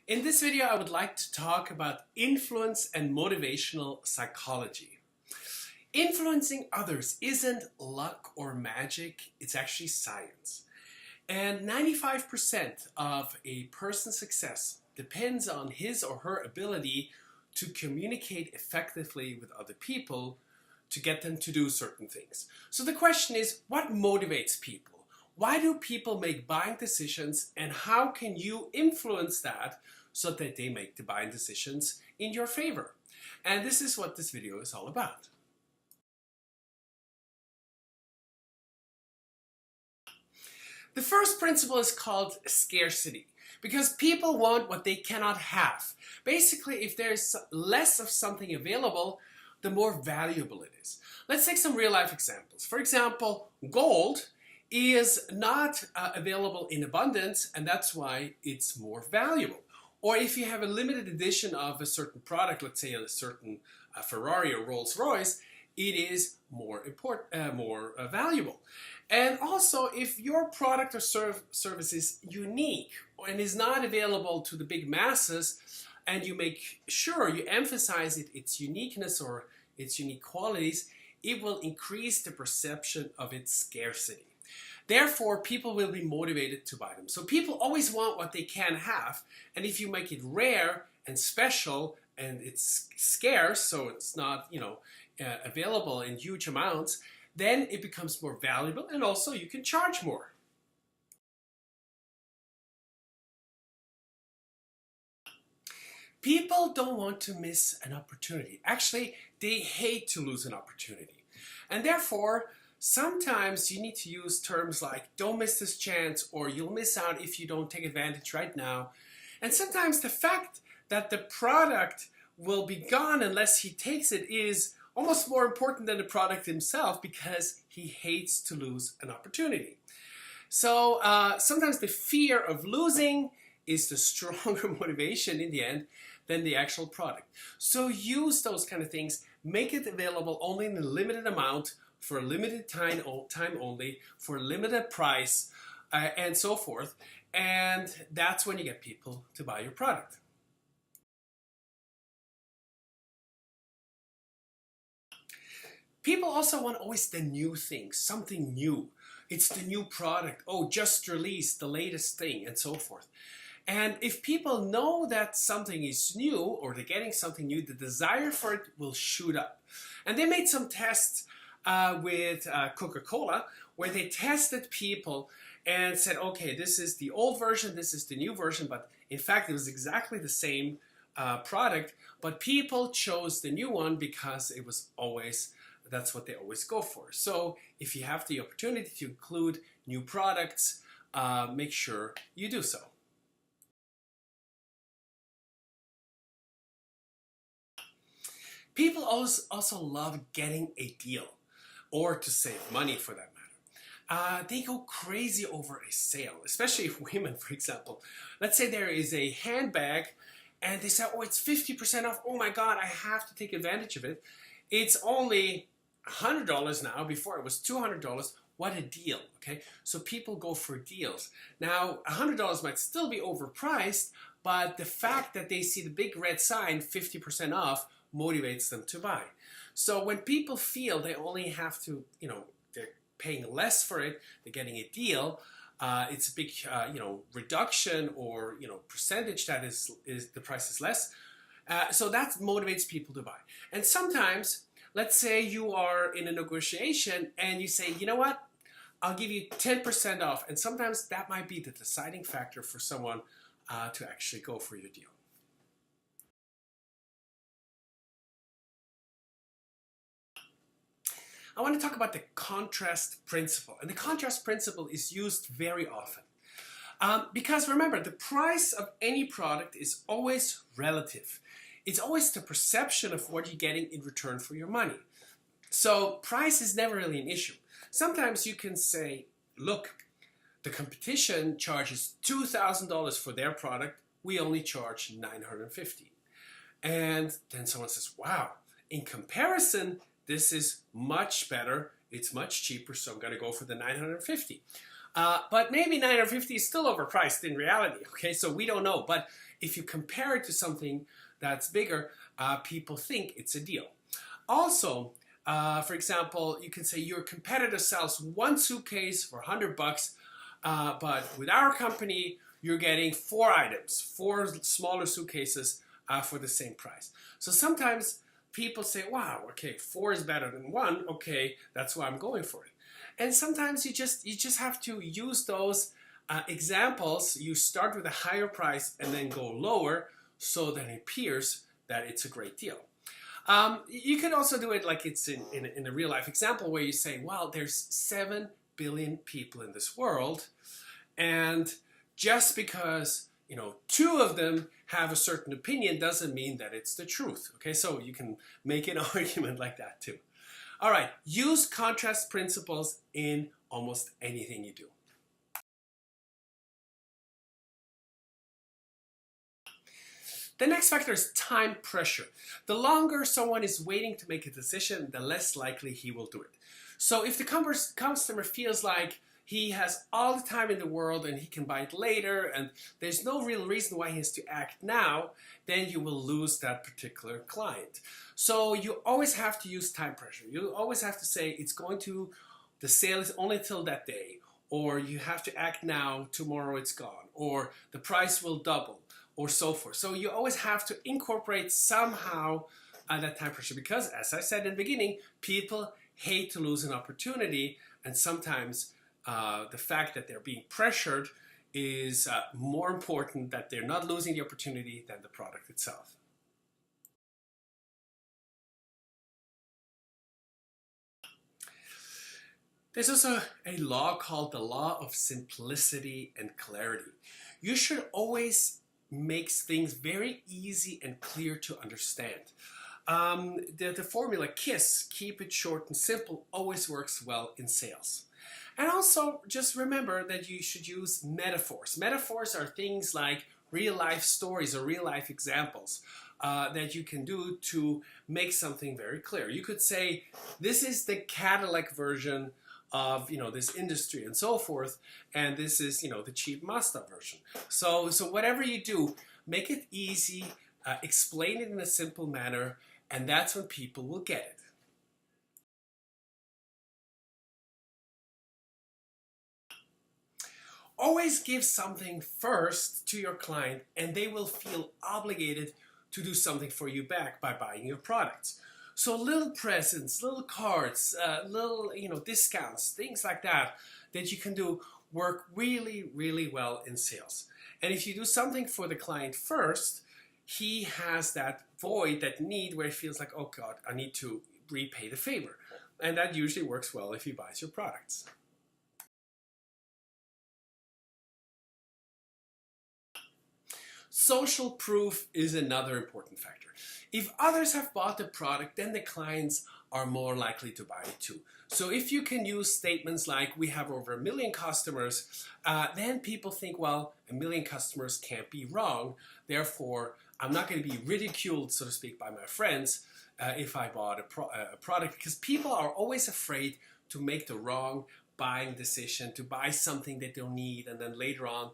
In this video, I would like to talk about influence and motivational psychology. Influencing others isn't luck or magic, it's actually science. And 95% of a person's success depends on his or her ability to communicate effectively with other people to get them to do certain things. So the question is, what motivates people? Why do people make buying decisions, and how can you influence that so that they make the buying decisions in your favor? And this is what this video is all about. The first principle is called scarcity, because people want what they cannot have. Basically, if there's less of something available, the more valuable it is. Let's take some real life examples. For example, gold is not available in abundance, and that's why it's more valuable. Or if you have a limited edition of a certain product, let's say a certain Ferrari or Rolls-Royce, it is more valuable. And also, if your product or service is unique and is not available to the big masses, and you make sure you emphasize its uniqueness or its unique qualities, it will increase the perception of its scarcity. Therefore, people will be motivated to buy them. So people always want what they can have, and if you make it rare and special and it's scarce, so it's not, available in huge amounts, then it becomes more valuable, and also you can charge more. People don't want to miss an opportunity. Actually, they hate to lose an opportunity. And therefore, sometimes you need to use terms like don't miss this chance, or you'll miss out if you don't take advantage right now. And sometimes the fact that the product will be gone unless he takes it is almost more important than the product himself, because he hates to lose an opportunity. So sometimes the fear of losing is the stronger motivation in the end than the actual product. So use those kind of things, make it available only in a limited amount, for a limited time only, for a limited price, and so forth. And that's when you get people to buy your product. People also want always the new thing, something new. It's the new product. Oh, just released, the latest thing, and so forth. And if people know that something is new, or they're getting something new, the desire for it will shoot up. And they made some tests with Coca-Cola, where they tested people and said, okay, this is the old version, this is the new version, but in fact it was exactly the same product, but people chose the new one because it was always, that's what they always go for. So if you have the opportunity to include new products, make sure you do so. People also love getting a deal, or to save money for that matter. They go crazy over a sale, especially if women, for example. Let's say there is a handbag and they say, oh, it's 50% off. Oh my God, I have to take advantage of it. It's only $100 now. Before it was $200. What a deal, okay? So people go for deals. Now, $100 might still be overpriced, but the fact that they see the big red sign, 50% off, motivates them to buy. So when people feel they only have to, they're paying less for it, they're getting a deal, it's a big, reduction or, percentage that is the price is less. So that motivates people to buy. And sometimes, let's say you are in a negotiation and you say, you know what, I'll give you 10% off. And sometimes that might be the deciding factor for someone to actually go for your deal. I want to talk about the contrast principle. And the contrast principle is used very often. Because remember, the price of any product is always relative. It's always the perception of what you're getting in return for your money. So price is never really an issue. Sometimes you can say, look, the competition charges $2,000 for their product. We only charge $950. And then someone says, wow, in comparison, this is much better, it's much cheaper, so I'm going to go for the $950. But maybe $950 is still overpriced in reality, okay? So we don't know. But if you compare it to something that's bigger, people think it's a deal. Also, for example, you can say your competitor sells one suitcase for $100, but with our company, you're getting 4 items, 4 smaller suitcases for the same price. So sometimes people say, wow, okay, 4 is better than 1. Okay, that's why I'm going for it. And sometimes you just have to use those examples. You start with a higher price and then go lower so that it appears that it's a great deal. You can also do it like it's in a real life example where you say, well, there's 7 billion people in this world, and just because 2 of them have a certain opinion doesn't mean that it's the truth. Okay, so you can make an argument like that too. All right, use contrast principles in almost anything you do. The next factor is time pressure. The longer someone is waiting to make a decision, the less likely he will do it. So if the customer feels like he has all the time in the world and he can buy it later and there's no real reason why he has to act now, then you will lose that particular client. So you always have to use time pressure. You always have to say the sale is only till that day, or you have to act now, tomorrow it's gone, or the price will double, or so forth. So you always have to incorporate somehow that time pressure, because as I said in the beginning, people hate to lose an opportunity, and sometimes the fact that they're being pressured is more important, that they're not losing the opportunity, than the product itself. There's also a law called the law of simplicity and clarity. You should always make things very easy and clear to understand. The formula KISS, keep it short and simple, always works well in sales. And also, just remember that you should use metaphors. Metaphors are things like real-life stories or real-life examples that you can do to make something very clear. You could say, this is the Cadillac version of this industry and so forth, and this is the cheap Mazda version. So whatever you do, make it easy, explain it in a simple manner, and that's when people will get it. Always give something first to your client, and they will feel obligated to do something for you back by buying your products. So little presents, little cards, little discounts, things like that you can do work really, really well in sales. And if you do something for the client first, he has that void, that need where he feels like, oh God, I need to repay the favor. And that usually works well if he buys your products. Social proof is another important factor. If others have bought the product, then the clients are more likely to buy it too. So if you can use statements like, we have over 1 million customers, then people think, well, 1 million customers can't be wrong. Therefore, I'm not going to be ridiculed, so to speak, by my friends if I bought a product, because people are always afraid to make the wrong buying decision, to buy something they don't need, and then later on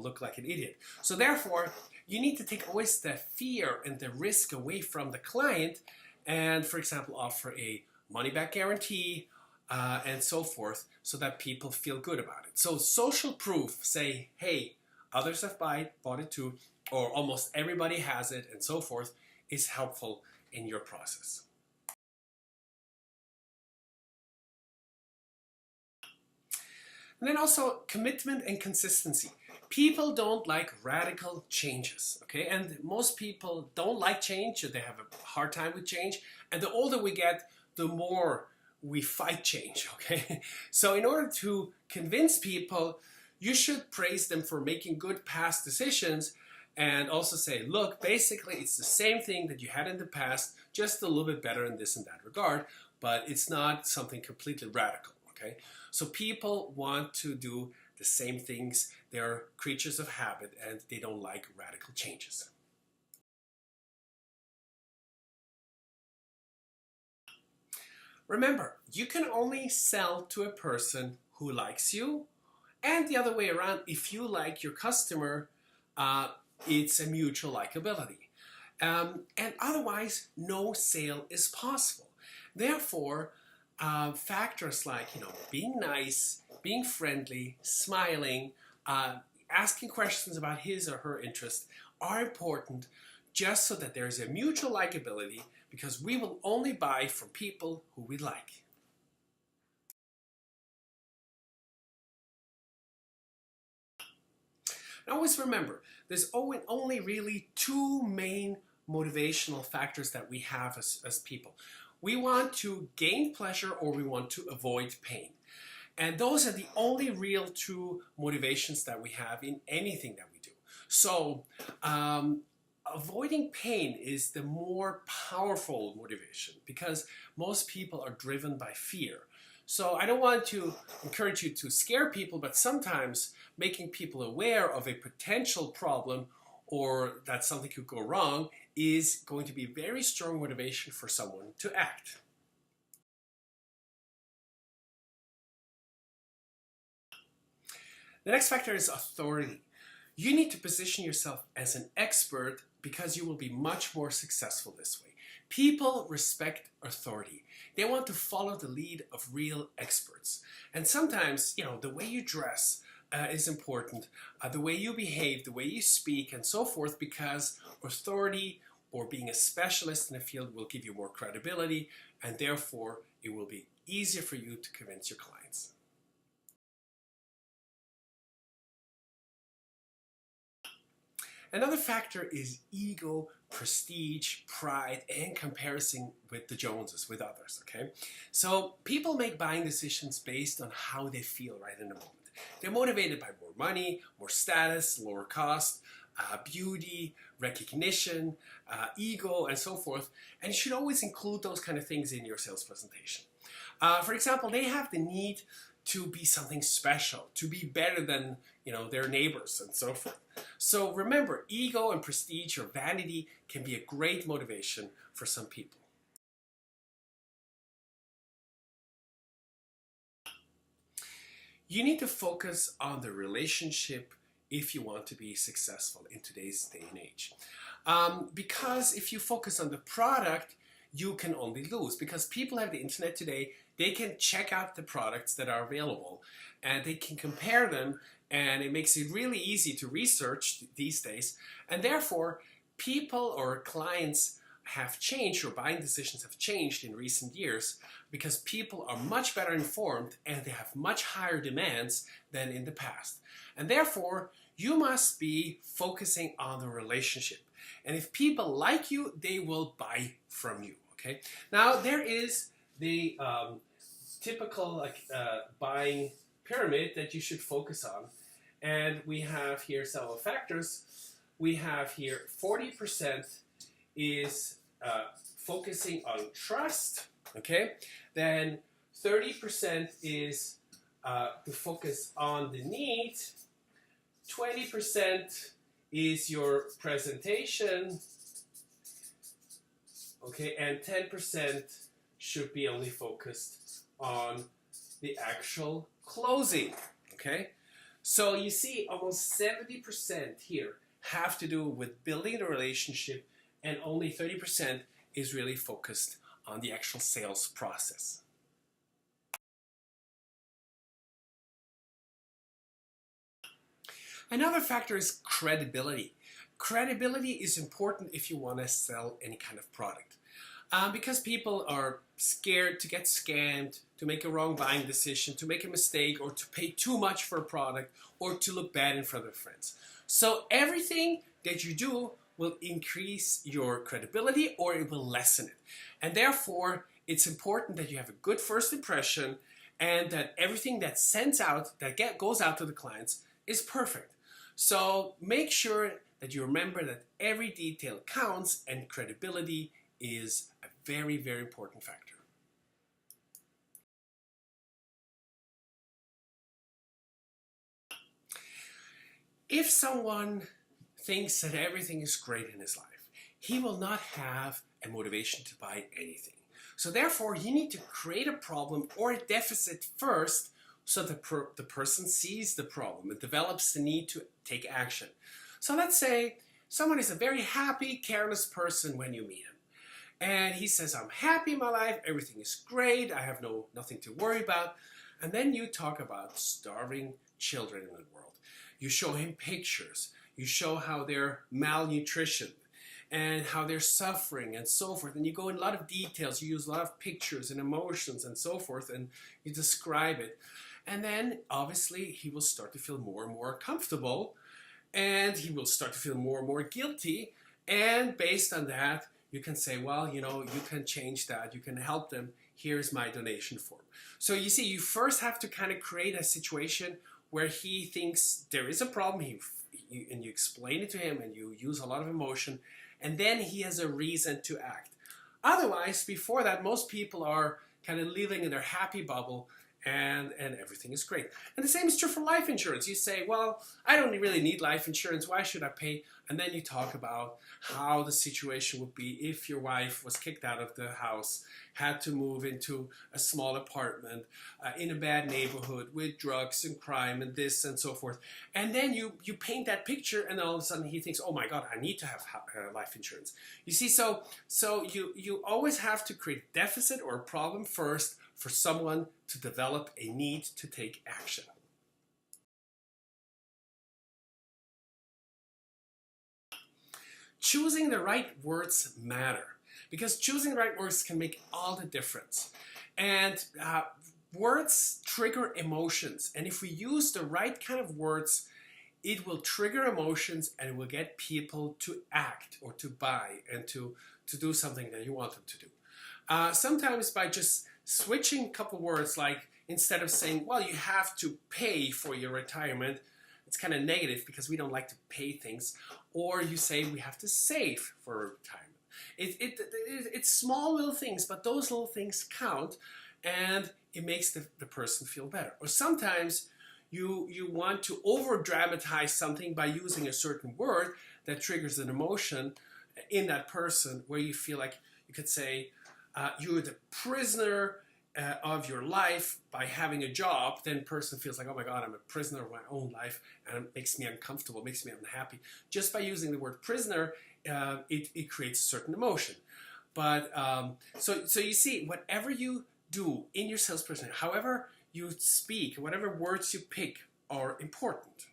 look like an idiot. So therefore, you need to take always the fear and the risk away from the client and, for example, offer a money-back guarantee and so forth, so that people feel good about it. So social proof, say, hey, others have bought it too, or almost everybody has it, and so forth, is helpful in your process. And then also commitment and consistency. People don't like radical changes, okay? And most people don't like change, or they have a hard time with change. And the older we get, the more we fight change, okay? So in order to convince people, you should praise them for making good past decisions and also say, look, basically it's the same thing that you had in the past, just a little bit better in this and that regard, but it's not something completely radical, okay? So people want to do the same things. They're creatures of habit and they don't like radical changes. Remember, you can only sell to a person who likes you, and the other way around, if you like your customer, it's a mutual likability. And otherwise, no sale is possible. Therefore, factors like being nice, being friendly, smiling, asking questions about his or her interest are important, just so that there is a mutual likability, because we will only buy from people who we like. And always remember, there's only really two main motivational factors that we have as people. We want to gain pleasure, or we want to avoid pain. And those are the only real two motivations that we have in anything that we do. So avoiding pain is the more powerful motivation, because most people are driven by fear. So I don't want to encourage you to scare people, but sometimes making people aware of a potential problem or that something could go wrong is going to be very strong motivation for someone to act. The next factor is authority. You need to position yourself as an expert, because you will be much more successful this way. People respect authority. They want to follow the lead of real experts. And sometimes, the way you dress is important, the way you behave, the way you speak, and so forth, because authority or being a specialist in a field will give you more credibility, and therefore it will be easier for you to convince your clients. Another factor is ego, prestige, pride, and comparison with the Joneses, with others, okay? So people make buying decisions based on how they feel right in the moment. They're motivated by more money, more status, lower cost, beauty, recognition, ego, and so forth. And you should always include those kind of things in your sales presentation. For example, they have the need to be something special, to be better than their neighbors, and so forth. So remember, ego and prestige or vanity can be a great motivation for some people. You need to focus on the relationship if you want to be successful in today's day and age. Because if you focus on the product, you can only lose, because people have the internet today. They can check out the products that are available and they can compare them, and it makes it really easy to research these days. And therefore, people or clients have changed, or buying decisions have changed in recent years, because people are much better informed and they have much higher demands than in the past. And therefore, you must be focusing on the relationship. And if people like you, they will buy from you. Okay. Now there is the typical buying pyramid that you should focus on, and we have here several factors. We have here 40% is focusing on trust. Okay. Then 30% is to focus on the need. 20% is your presentation. Okay, and 10% should be only focused on the actual closing. Okay, so you see almost 70% here have to do with building the relationship, and only 30% is really focused on the actual sales process. Another factor is credibility. Credibility is important if you want to sell any kind of product. Because people are scared to get scammed, to make a wrong buying decision, to make a mistake, or to pay too much for a product, or to look bad in front of their friends. So everything that you do will increase your credibility, or it will lessen it. And therefore, it's important that you have a good first impression, and that everything that goes out to the clients is perfect. So make sure that you remember that every detail counts, and credibility is a very, very important factor. If someone thinks that everything is great in his life, he will not have a motivation to buy anything. So therefore, you need to create a problem or a deficit first, so the person sees the problem and develops the need to take action. So let's say someone is a very happy, careless person when you meet him. And he says, I'm happy in my life, everything is great, I have nothing to worry about. And then you talk about starving children in the world. You show him pictures. You show how they're malnutrition and how they're suffering and so forth. And you go in a lot of details. You use a lot of pictures and emotions and so forth, and you describe it. And then, obviously, he will start to feel more and more comfortable, and he will start to feel more and more guilty. And based on that, you can say, well, you know, you can change that. You can help them. Here's my donation form. So you see, you first have to kind of create a situation where he thinks there is a problem, and you explain it to him, and you use a lot of emotion, and then he has a reason to act. Otherwise, before that, most people are kind of living in their happy bubble, and everything is great. And the same is true for life insurance. You say, well, I don't really need life insurance. Why should I pay? And then you talk about how the situation would be if your wife was kicked out of the house, had to move into a small apartment in a bad neighborhood with drugs and crime and this and so forth. And then you paint that picture, and all of a sudden he thinks, oh my God, I need to have life insurance. You see, so you always have to create a deficit or a problem first for someone to develop a need to take action. Choosing the right words matter, because choosing the right words can make all the difference. And words trigger emotions, and if we use the right kind of words, it will trigger emotions, and it will get people to act or to buy and to do something that you want them to do. Sometimes by just switching a couple words, like instead of saying, well, you have to pay for your retirement, it's kind of negative because we don't like to pay things. Or you say we have to save for retirement. It's small little things, but those little things count, and it makes the person feel better. Or sometimes you want to over-dramatize something by using a certain word that triggers an emotion in that person, where you feel like you could say, you're the prisoner of your life by having a job. Then person feels like, oh my God, I'm a prisoner of my own life, and it makes me uncomfortable, makes me unhappy. Just by using the word prisoner, it creates a certain emotion. But so you see, whatever you do in your salesperson, however you speak, whatever words you pick are important.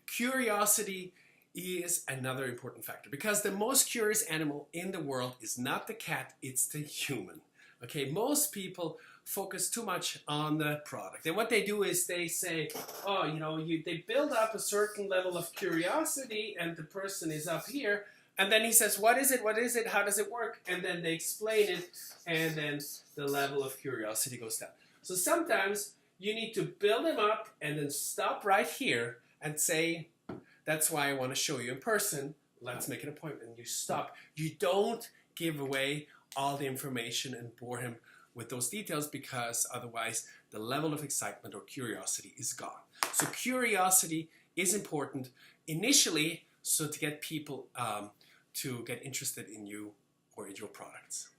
Curiosity is another important factor, because the most curious animal in the world is not the cat, it's the human. Okay, most people focus too much on the product, and what they do is they say, oh, you know, they build up a certain level of curiosity, and the person is up here, and then he says, what is it, how does it work? And then they explain it, and then the level of curiosity goes down. So sometimes you need to build them up and then stop right here and say, that's why I want to show you in person. Let's make an appointment. You stop. You don't give away all the information and bore him with those details, because otherwise the level of excitement or curiosity is gone. So curiosity is important initially, so to get people to get interested in you or in your products.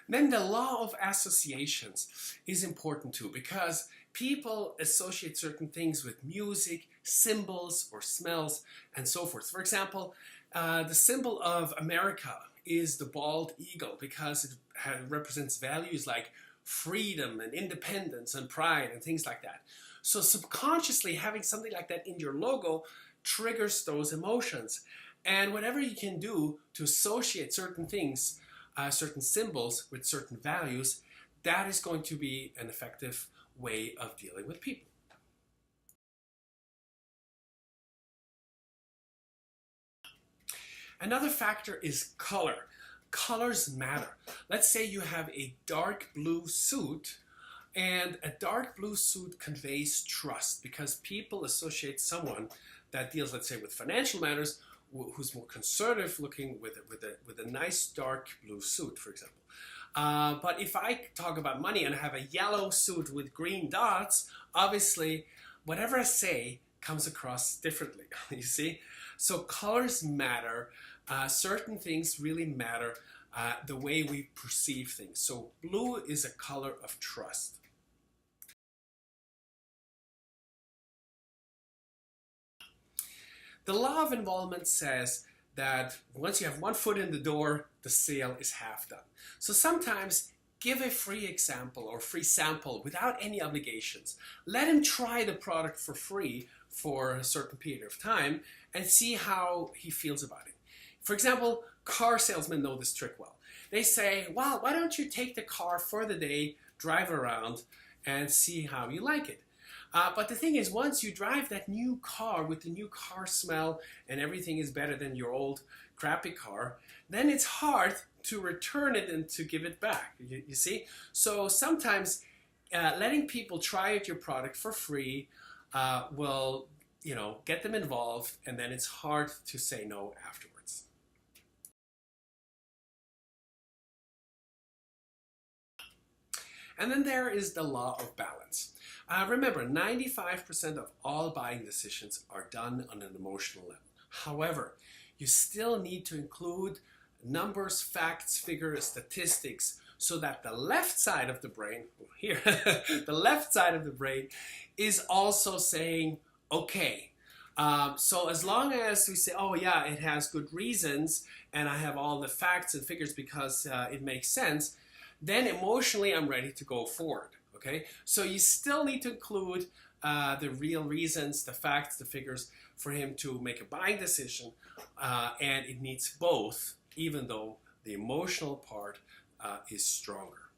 Then the law of associations is important too, because people associate certain things with music, symbols, or smells, and so forth. For example, the symbol of America is the bald eagle, because it represents values like freedom and independence and pride and things like that. So subconsciously, having something like that in your logo triggers those emotions. And whatever you can do to associate certain things, certain symbols with certain values, that is going to be an effective way of dealing with people. Another factor is color. Colors matter. Let's say you have a dark blue suit, and a dark blue suit conveys trust, because people associate someone that deals, let's say, with financial matters, who's more conservative looking with a nice dark blue suit, for example. But if I talk about money and I have a yellow suit with green dots, obviously whatever I say comes across differently, you see? So colors matter. Certain things really matter. the way we perceive things. So blue is a color of trust. The law of involvement says that once you have one foot in the door, the sale is half done. So sometimes give a free example or free sample without any obligations. Let him try the product for free for a certain period of time and see how he feels about it. For example, car salesmen know this trick well. They say, well, why don't you take the car for the day, drive around, and see how you like it. But the thing is, once you drive that new car with the new car smell and everything is better than your old crappy car, then it's hard to return it and to give it back, you see? So sometimes letting people try out your product for free will, get them involved, and then it's hard to say no afterwards. And then there is the law of balance. Remember, 95% of all buying decisions are done on an emotional level. However, you still need to include numbers, facts, figures, statistics, so that the left side of the brain, here, the left side of the brain is also saying, okay. So as long as we say, oh yeah, it has good reasons, and I have all the facts and figures because it makes sense, then emotionally I'm ready to go forward. Okay, so you still need to include the real reasons, the facts, the figures for him to make a buying decision, and it needs both, even though the emotional part is stronger.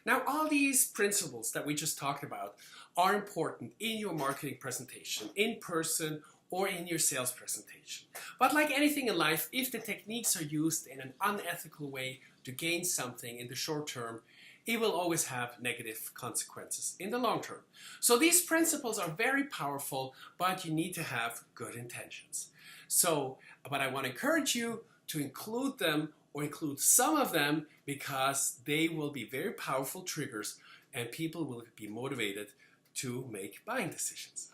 Now, all these principles that we just talked about are important in your marketing presentation, in person, or in your sales presentation. But like anything in life, if the techniques are used in an unethical way to gain something in the short term, it will always have negative consequences in the long term. So these principles are very powerful, but you need to have good intentions. But I want to encourage you to include them or include some of them, because they will be very powerful triggers and people will be motivated to make buying decisions.